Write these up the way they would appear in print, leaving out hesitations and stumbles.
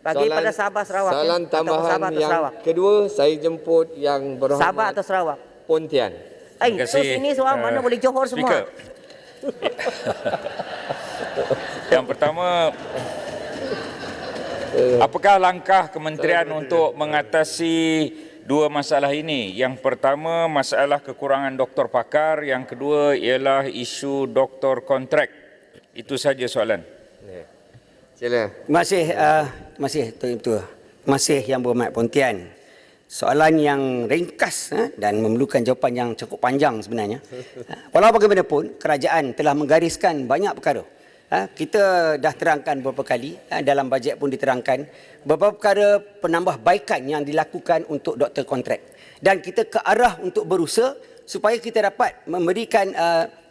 Bagi pada Sabah Sarawak. Soalan tambahan Sabah atau yang Sarawak. kedua, saya jemput yang berhormat Sabah atau Sarawak. Pontian. Terus ini soal mana boleh Johor semua. Yang pertama, apakah langkah kementerian untuk mengatasi dua masalah ini? Yang pertama, masalah kekurangan doktor pakar. Yang kedua ialah isu doktor kontrak. Itu saja soalan. Sila. Terima kasih Tuan. Terima kasih Yang Berhormat Pontian. Soalan yang ringkas dan memerlukan jawapan yang cukup panjang sebenarnya. Walau bagaimanapun, kerajaan telah menggariskan banyak perkara. Kita dah terangkan beberapa kali, dalam bajet pun diterangkan, beberapa perkara penambahbaikan yang dilakukan untuk doktor kontrak. Dan kita ke arah untuk berusaha supaya kita dapat memberikan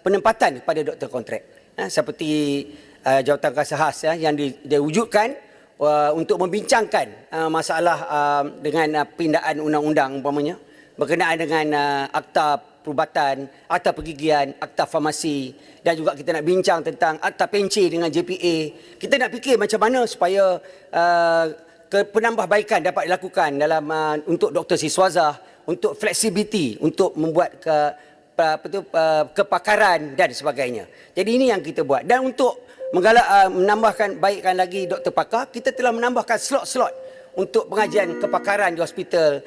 penempatan kepada doktor kontrak. Seperti jawatan kuasa khas yang diwujudkan untuk membincangkan masalah dengan pindaan undang-undang umpamanya berkenaan dengan akta perubatan, akta pergigian, akta farmasi, dan juga kita nak bincang tentang akta pensi dengan JPA. Kita nak fikir macam mana supaya penambahbaikan dapat dilakukan dalam untuk Dr. Siswazah, untuk fleksibiliti, untuk membuat kepakaran dan sebagainya. Jadi ini yang kita buat. Dan untuk menambahkan baikkan lagi doktor pakar, kita telah menambahkan slot-slot untuk pengajian kepakaran di hospital,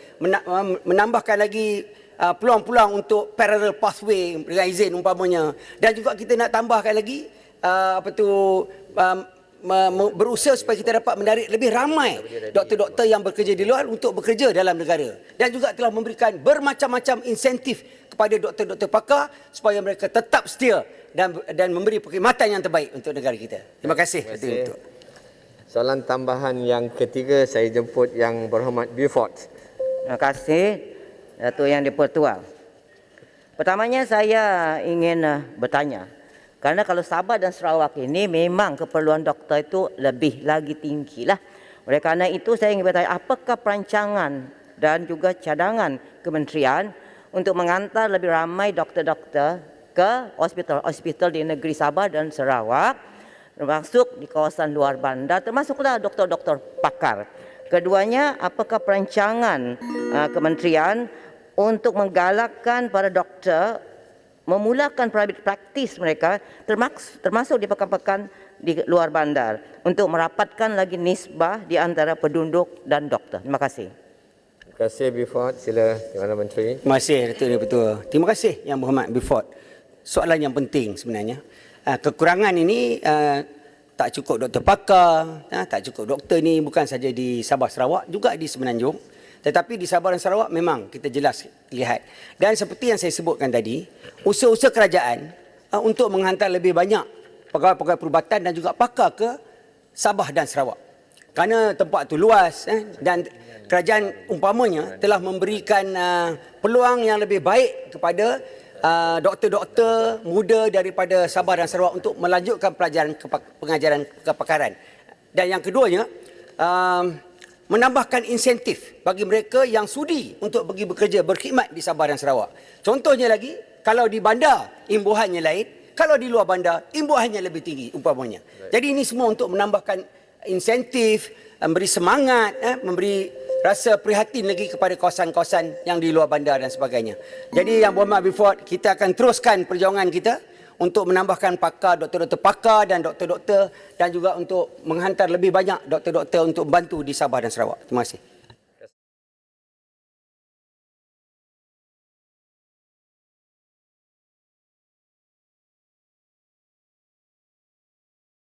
menambahkan lagi peluang-peluang untuk parallel pathway dengan izin umpamanya, dan juga kita nak tambahkan lagi berusaha supaya kita dapat menarik lebih ramai doktor-doktor yang bekerja di luar untuk bekerja dalam negara, dan juga telah memberikan bermacam-macam insentif kepada doktor-doktor pakar supaya mereka tetap setia dan memberi perkhidmatan yang terbaik untuk negara kita. Terima kasih. Soalan tambahan yang ketiga, saya jemput Yang Berhormat Beaufort. Terima kasih Datuk Yang di-Pertua. Pertamanya saya ingin bertanya, karena kalau Sabah dan Sarawak ini memang keperluan doktor itu lebih lagi tinggi lah. Oleh kerana itu saya ingin bertanya, apakah perancangan dan juga cadangan kementerian untuk mengantar lebih ramai doktor-doktor ke hospital-hospital di negeri Sabah dan Sarawak, termasuk di kawasan luar bandar, termasuklah doktor-doktor pakar. Keduanya, apakah perancangan kementerian untuk menggalakkan para doktor memulakan private practice mereka, termasuk di pekan-pekan di luar bandar, untuk merapatkan lagi nisbah di antara penduduk dan doktor. Terima kasih. Terima kasih Beaufort. Sila Perdana Menteri. Terima kasih Datuk Yang-Di-Pertua. Terima kasih Yang Berhormat Beaufort. Soalan yang penting sebenarnya. Kekurangan ini tak cukup doktor pakar, tak cukup doktor ni bukan saja di Sabah Sarawak, juga di Semenanjung. Tetapi di Sabah dan Sarawak memang kita jelas lihat. Dan seperti yang saya sebutkan tadi, usaha-usaha kerajaan untuk menghantar lebih banyak pegawai-pegawai perubatan dan juga pakar ke Sabah dan Sarawak. Kerana tempat itu luas dan kerajaan umpamanya telah memberikan peluang yang lebih baik kepada doktor-doktor muda daripada Sabah dan Sarawak untuk melanjutkan pengajaran kepakaran. Dan yang keduanya, menambahkan insentif bagi mereka yang sudi untuk pergi bekerja berkhidmat di Sabah dan Sarawak. Contohnya lagi, kalau di bandar imbuhannya lain, kalau di luar bandar imbuhannya lebih tinggi umpamanya. Jadi ini semua untuk menambahkan insentif, memberi semangat, memberi rasa prihatin lagi kepada kawasan-kawasan yang di luar bandar dan sebagainya. Jadi Yang Berhormat Beaufort, kita akan teruskan perjuangan kita untuk menambahkan pakar, doktor-doktor pakar dan doktor-doktor, dan juga untuk menghantar lebih banyak doktor-doktor untuk membantu di Sabah dan Sarawak. Terima kasih.